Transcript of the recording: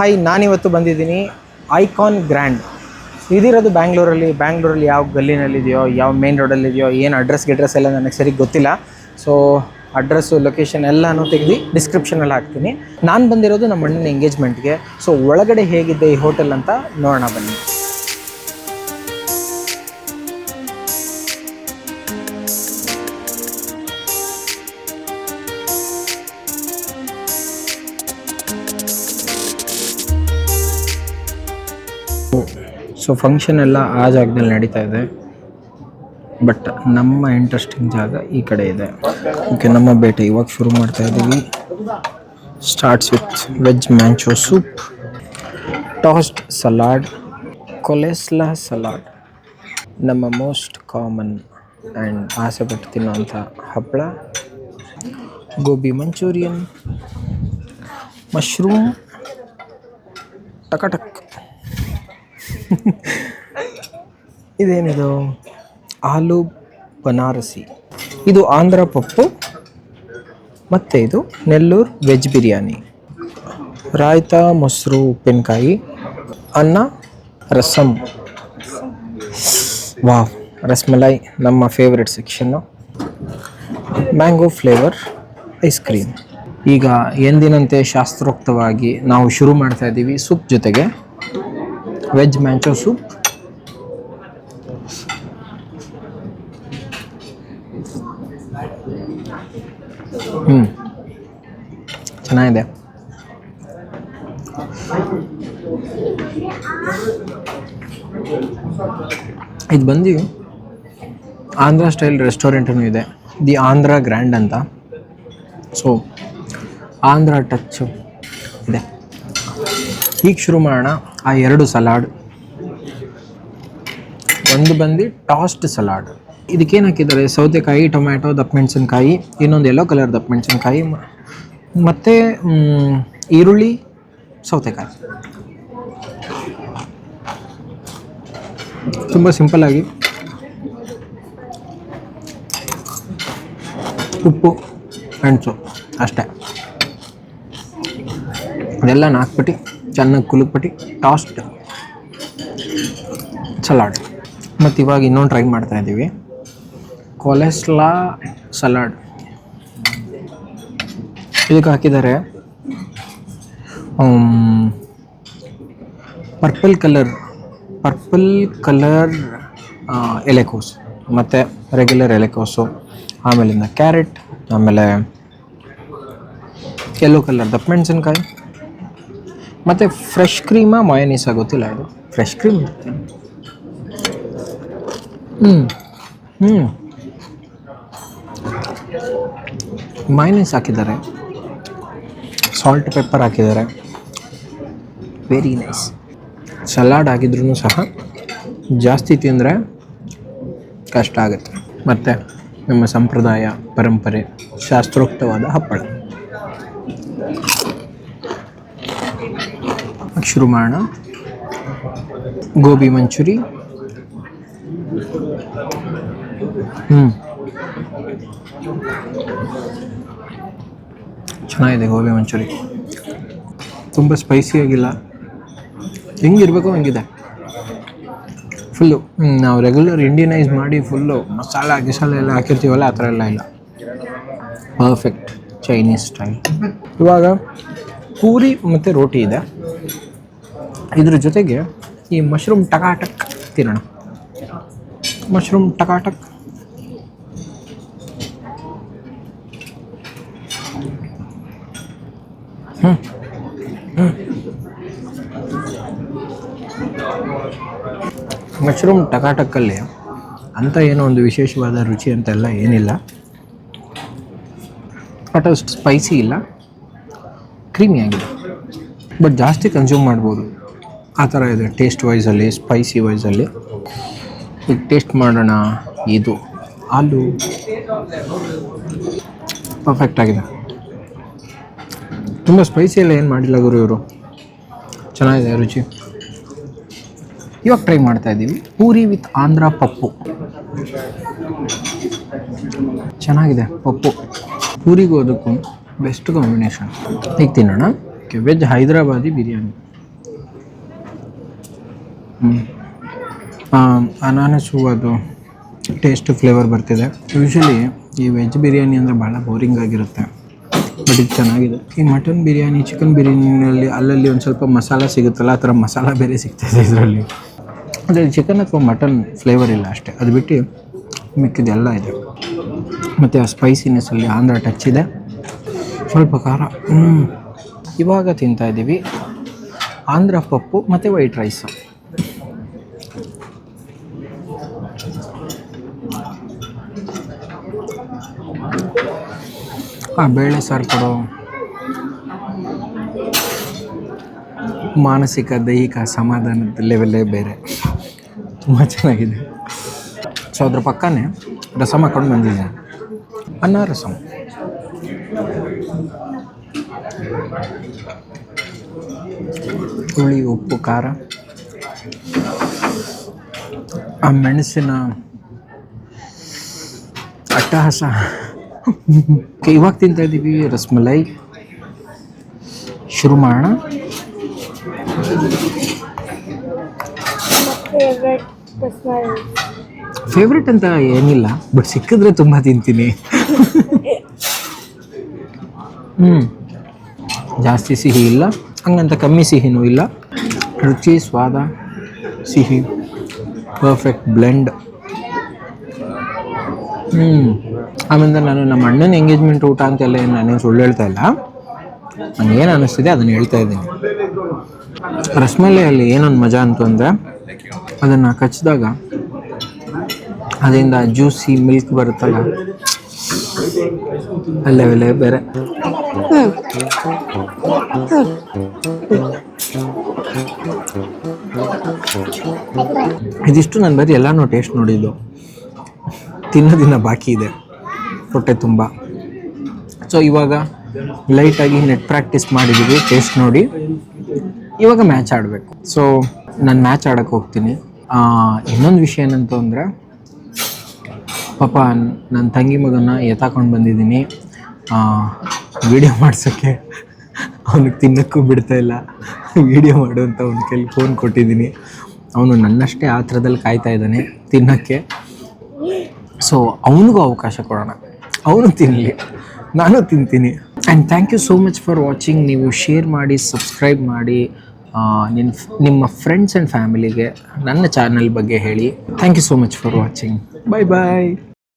Hi, ನಾನಿವತ್ತು ಬಂದಿದ್ದೀನಿ icon grand. ಇದಿರೋದು ಬ್ಯಾಂಗ್ಳೂರಲ್ಲಿ ಯಾವ ಗಲ್ಲಿನಲ್ಲಿದೆಯೋ, ಯಾವ ಮೇನ್ ರೋಡಲ್ಲಿದೆಯೋ, ಏನು ಅಡ್ರೆಸ್ ಎಲ್ಲ ನನಗೆ ಸರಿ ಗೊತ್ತಿಲ್ಲ. ಸೊ ಅಡ್ರೆಸ್ಸು, ಲೊಕೇಶನ್ ಎಲ್ಲನೂ ತೆಗೆದು ಡಿಸ್ಕ್ರಿಪ್ಷನಲ್ಲಿ ಹಾಕ್ತೀನಿ. ನಾನು ಬಂದಿರೋದು ನಮ್ಮ ಅಣ್ಣನ ಎಂಗೇಜ್ಮೆಂಟ್ಗೆ. ಸೊ ಒಳಗಡೆ ಹೇಗಿದೆ ಈ ಹೋಟೆಲ್ ಅಂತ ನೋಡೋಣ ಬನ್ನಿ. ಸೊ ಫಂಕ್ಷನ್ ಎಲ್ಲ ಆ ಜಾಗದಲ್ಲಿ ನಡೀತಾ ಇದೆ, ಬಟ್ ನಮ್ಮ ಇಂಟ್ರೆಸ್ಟಿಂಗ್ ಜಾಗ ಈ ಕಡೆ ಇದೆ. ಓಕೆ, ನಮ್ಮ ಬೇಟೆ ಇವಾಗ ಶುರು ಮಾಡ್ತಾ ಇದ್ದೀವಿ. Starts with veg manchow soup, tossed salad, coleslaw salad, ನಮ್ಮ ಮೋಸ್ಟ್ ಕಾಮನ್ ಆ್ಯಂಡ್ ಆಸೆ ಪಟ್ಟು ತಿನ್ನೋಂಥ ಹಪ್ಪಳ, ಗೋಬಿ ಮಂಚೂರಿಯನ್, ಮಶ್ರೂಮ್ ಟಕಟಕ್. ಇದೇನಿದು? ಆಲೂ ಬನಾರಸಿ. ಇದು ಆಂಧ್ರ ಪಪ್ಪು, ಮತ್ತು ಇದು ನೆಲ್ಲೂರು ವೆಜ್ ಬಿರಿಯಾನಿ. ರಾಯ್ತ, ಮೊಸರು, ಉಪ್ಪಿನಕಾಯಿ, ಅನ್ನ, ರಸಮ್. ವಾವ್, ರಸ್ಮಲೈ ನಮ್ಮ favourite section. Mango flavour ice cream. ಈಗ ಎಂದಿನಂತೆ ಶಾಸ್ತ್ರೋಕ್ತವಾಗಿ ನಾವು ಶುರು ಮಾಡ್ತಾ ಇದ್ದೀವಿ ಸೂಪ್ ಜೊತೆಗೆ. ವೆಜ್ ಮ್ಯಾಂಚೋ ಸೂಪ್, ಚೆನ್ನಾಗಿದೆ. ಇದು ಬಂದು ಆಂಧ್ರ ಸ್ಟೈಲ್ ರೆಸ್ಟೋರೆಂಟೂ ಇದೆ, ದಿ ಆಂಧ್ರ ಗ್ರ್ಯಾಂಡ್ ಅಂತ. ಸೊ ಆಂಧ್ರ ಟಚ್ ಇದೆ. ಈಗ ಶುರು ಮಾಡೋಣ. ಆ ಎರಡು ಸಲಾಡ್, ಒಂದು ಬಂದು ಟಾಸ್ಡ್ ಸಲಾಡ್. ಇದಕ್ಕೇನು ಹಾಕಿದ್ದಾರೆ? ಸೌತೆಕಾಯಿ, ಟೊಮ್ಯಾಟೊ, ದಪ್ಪಮೆಣಸಿನ್ಕಾಯಿ, ಇನ್ನೊಂದು ಯೆಲ್ಲೋ ಕಲರ್ ದಪ್ಪಮೆಣಸಿನ್ಕಾಯಿ, ಮತ್ತು ಈರುಳ್ಳಿ, ಸೌತೆಕಾಯಿ. ತುಂಬ ಸಿಂಪಲ್ಲಾಗಿ ಉಪ್ಪು, ಮೆಣಸು ಅಷ್ಟೇ. ಅದೆಲ್ಲ ನಾಲ್ಕುಪಟ್ಟಿ ಚೆನ್ನಾಗಿ ಕುಲುಕ್ಬಿಟ್ಟು ಟಾಸ್ಟ್ ಸಲಾಡ್. ಮತ್ತು ಇವಾಗ ಇನ್ನೊಂದು ಟ್ರೈ ಮಾಡ್ತಾ ಇದ್ದೀವಿ, ಕೊಲೆಸ್ಲಾ ಸಲಾಡ್. ಇದಕ್ಕೆ ಹಾಕಿದ್ದಾರೆ ಪರ್ಪಲ್ ಕಲರ್ ಎಲೆಕೋಸು, ಮತ್ತು ರೆಗ್ಯುಲರ್ ಎಲೆಕೋಸು, ಆಮೇಲಿಂದ ಕ್ಯಾರೆಟ್, ಆಮೇಲೆ ಯೆಲ್ಲೋ ಕಲರ್ ದಪ್ಪಮೆಣಸಿನ್ಕಾಯಿ, ಮತ್ತು ಫ್ರೆಶ್ ಕ್ರೀಮಾ ಮಯೋನೀಸ್ ಗೊತ್ತಿಲ್ಲ. ಇದು ಫ್ರೆಶ್ ಕ್ರೀಮ್. ಮಯೋನೀಸ್ ಹಾಕಿದ್ದಾರೆ, ಸಾಲ್ಟ್ ಪೆಪ್ಪರ್ ಹಾಕಿದ್ದಾರೆ. Very nice. ಸಲಾಡ್ ಆಗಿದ್ರೂ ಸಹ ಜಾಸ್ತಿ ತಿಂದರೆ ಕಷ್ಟ ಆಗುತ್ತೆ. ಮತ್ತು ನಮ್ಮ ಸಂಪ್ರದಾಯ, ಪರಂಪರೆ, ಶಾಸ್ತ್ರೋಕ್ತವಾದ ಹಪ್ಪಳ. ಶುರು ಮಾಡೋಣ. ಗೋಬಿ ಮಂಚೂರಿ. ಚೆನ್ನಾಗಿದೆ ಗೋಬಿ ಮಂಚೂರಿ. ತುಂಬ ಸ್ಪೈಸಿಯಾಗಿಲ್ಲ, ಹೆಂಗಿರ್ಬೇಕು ಹಂಗಿದೆ. ಫುಲ್ಲು ನಾವು ರೆಗ್ಯುಲರ್ ಇಂಡಿಯನೈಸ್ ಮಾಡಿ ಫುಲ್ಲು ಮಸಾಲ ಎಲ್ಲ ಹಾಕಿರ್ತೀವಲ್ಲ, ಆ ಥರ ಎಲ್ಲ ಇಲ್ಲ. Perfect Chinese style. ಇವಾಗ ಪೂರಿ ಮತ್ತು ರೋಟಿ ಇದೆ. ಇದ್ರ ಜೊತೆಗೆ ಈ ಮಶ್ರೂಮ್ ಟಕಾಟಕ್ ತಿನ್ನೋಣ. ಮಶ್ರೂಮ್ ಟಕಾಟಕ್. ಮಶ್ರೂಮ್ ಟಕಾಟಕ್ಕಲ್ಲಿ ಅಂತ ಏನೋ ಒಂದು ವಿಶೇಷವಾದ ರುಚಿ ಅಂತೆಲ್ಲ ಏನಿಲ್ಲ, ಬಟ್ ಅಷ್ಟು ಸ್ಪೈಸಿ ಇಲ್ಲ, ಕ್ರೀಮಿ ಆಗಿದೆ. ಬಟ್ ಜಾಸ್ತಿ ಕನ್ಸ್ಯೂಮ್ ಮಾಡ್ಬೋದು, ಆ ಥರ ಇದೆ ಟೇಸ್ಟ್ ವೈಸಲ್ಲಿ, ಸ್ಪೈಸಿ ವೈಸಲ್ಲಿ. ಈಗ ಟೇಸ್ಟ್ ಮಾಡೋಣ. ಇದು ಆಲೂ ಪರ್ಫೆಕ್ಟ್ ಆಗಿದೆ. ತುಂಬ ಸ್ಪೈಸಿ ಎಲ್ಲ ಏನು ಮಾಡಿಲ್ಲ ಗುರು ಇವರು, ಚೆನ್ನಾಗಿದೆ ರುಚಿ. ಇವಾಗ ಟ್ರೈ ಮಾಡ್ತಾ ಇದ್ದೀವಿ ಪೂರಿ ವಿತ್ ಆಂಧ್ರ ಪಪ್ಪು. ಚೆನ್ನಾಗಿದೆ ಪಪ್ಪು. ಪೂರಿಗೂ ಅದಕ್ಕೂ ಬೆಸ್ಟ್ ಕಾಂಬಿನೇಷನ್. ಈಗ ತಿನ್ನೋಣ. ವೆಜ್ ಹೈದರಾಬಾದಿ ಬಿರಿಯಾನಿ. ಅನಾನಸು ಅದು ಟೇಸ್ಟ್ ಫ್ಲೇವರ್ ಬರ್ತಿದೆ. ಯೂಶ್ವಲಿ ಈ ವೆಜ್ ಬಿರಿಯಾನಿ ಅಂದರೆ ಭಾಳ ಬೋರಿಂಗ್ ಆಗಿರುತ್ತೆ, ಬಟ್ ಇದು ಚೆನ್ನಾಗಿದೆ. ಈ ಮಟನ್ ಬಿರಿಯಾನಿ, ಚಿಕನ್ ಬಿರಿಯಾನಿನಲ್ಲಿ ಅಲ್ಲಲ್ಲಿ ಒಂದು ಸ್ವಲ್ಪ ಮಸಾಲ ಸಿಗುತ್ತಲ್ಲ, ಆ ಥರ ಮಸಾಲ ಬೇರೆ ಸಿಗ್ತಾಯಿದೆ ಇದರಲ್ಲಿ. ಆದರೆ ಚಿಕನ್ ಅಥವಾ ಮಟನ್ ಫ್ಲೇವರ್ ಇಲ್ಲ ಅಷ್ಟೇ, ಅದು ಬಿಟ್ಟು ಮಿಕ್ಕಿದೆಲ್ಲ ಇದೆ. ಮತ್ತು ಆ ಸ್ಪೈಸಿನೆಸ್ಸಲ್ಲಿ ಆಂಧ್ರ ಟಚ್ ಇದೆ, ಸ್ವಲ್ಪ ಖಾರ. ಇವಾಗ ತಿಂತಾಯಿದ್ದೀವಿ ಆಂಧ್ರ ಪಪ್ಪು ಮತ್ತು ವೈಟ್ ರೈಸು. ಆ ಬೇಳೆ ಸಾರು ಕೊಡೋ ಮಾನಸಿಕ ದೈಹಿಕ ಸಮಾಧಾನದ ಲೆವೆಲ್ಲೇ ಬೇರೆ, ತುಂಬ ಚೆನ್ನಾಗಿದೆ. ಸೊ ಅದ್ರ ಪಕ್ಕನೇ ರಸಮ್ ಹಾಕೊಂಡು ಬಂದಿದ್ದೆ, ಅನ್ನ ರಸಮ್. ಹುಳಿ, ಉಪ್ಪು, ಖಾರ, ಆ ಮೆಣಸಿನ ಅಟ್ಟಹಾಸ. ಇವಾಗ ತಿಂತಾ ಇದ್ದೀವಿ ರಸ್ಮಲೈ. ಶುರು ಮಾಡೋಣ. ಫೇವ್ರೆಟ್ ಅಂತ ಏನಿಲ್ಲ, ಬಟ್ ಸಿಕ್ಕಿದ್ರೆ ತುಂಬ ತಿಂತೀನಿ. ಜಾಸ್ತಿ ಸಿಹಿ ಇಲ್ಲ, ಹಂಗಂತ ಕಮ್ಮಿ ಸಿಹಿನೂ ಇಲ್ಲ. ರುಚಿ, ಸ್ವಾದ, ಸಿಹಿ ಪರ್ಫೆಕ್ಟ್ ಬ್ಲೆಂಡ್. ಆಮೇಲೆ ನಾನು ನಮ್ಮ ಅಣ್ಣನ ಎಂಗೇಜ್ಮೆಂಟ್ ಊಟ ಅಂತೆಲ್ಲ ನಾನೇನು ಸುಳ್ಳು ಹೇಳ್ತಾ ಇಲ್ಲ, ನನಗೇನು ಅನ್ನಿಸ್ತಿದೆ ಅದನ್ನು ಹೇಳ್ತಾ ಇದ್ದೀನಿ. ರಸ್ಮಲೈಯಲ್ಲಿ ಏನೊಂದು ಮಜಾ ಅಂತು ಅಂದರೆ, ಅದನ್ನು ಕಚ್ಚಿದಾಗ ಅದರಿಂದ ಜ್ಯೂಸಿ ಮಿಲ್ಕ್ ಬರುತ್ತಲ್ಲ, ಅಲ್ಲೇ ಬೇರೆ. ಇದಿಷ್ಟು ನಾನು ಬರೀ ಎಲ್ಲನೂ ಟೇಸ್ಟ್ ನೋಡಿದ್ದು, ತಿನ್ನೋದಿನ ಬಾಕಿ ಇದೆ ಹೊಟ್ಟೆ ತುಂಬ. ಸೊ ಇವಾಗ ಲೈಟಾಗಿ ನೆಟ್ ಪ್ರಾಕ್ಟೀಸ್ ಮಾಡಿದ್ದೀವಿ, ಟೇಸ್ಟ್ ನೋಡಿ. ಇವಾಗ ಮ್ಯಾಚ್ ಆಡಬೇಕು. ಸೊ ನಾನು ಮ್ಯಾಚ್ ಆಡೋಕ್ಕೆ ಹೋಗ್ತೀನಿ. ಇನ್ನೊಂದು ವಿಷಯ ಏನಂತ ಅಂದರೆ, ಪಾಪ ನನ್ನ ತಂಗಿ ಮಗನ ಎತ್ತಾಕೊಂಡು ಬಂದಿದ್ದೀನಿ ವಿಡಿಯೋ ಮಾಡ್ಸೋಕ್ಕೆ. ಅವನಿಗೆ ತಿನ್ನೋಕ್ಕೂ ಬಿಡ್ತಾಯಿಲ್ಲ, ವಿಡಿಯೋ ಮಾಡು ಅಂತ ಅವನ ಕೈಲಿ ಫೋನ್ ಕೊಟ್ಟಿದ್ದೀನಿ. ಅವನು ನನ್ನಷ್ಟೇ ಆ ಥರದಲ್ಲಿ ಕಾಯ್ತಾ ಇದ್ದಾನೆ ತಿನ್ನೋಕ್ಕೆ. ಸೊ ಅವನಿಗೂ ಅವಕಾಶ ಕೊಡೋಣ, ಅವನು ತಿನ್ನಲಿ, ನಾನು ತಿಂತೀನಿ. And thank you so much for watching. ನೀವು ಶೇರ್ ಮಾಡಿ, ಸಬ್ಸ್ಕ್ರೈಬ್ ಮಾಡಿ, ನಿಮ್ಮ ಫ್ರೆಂಡ್ಸ್ ಆ್ಯಂಡ್ ಫ್ಯಾಮಿಲಿಗೆ ನನ್ನ ಚಾನಲ್ ಬಗ್ಗೆ ಹೇಳಿ. Thank you so much for watching. Bye bye.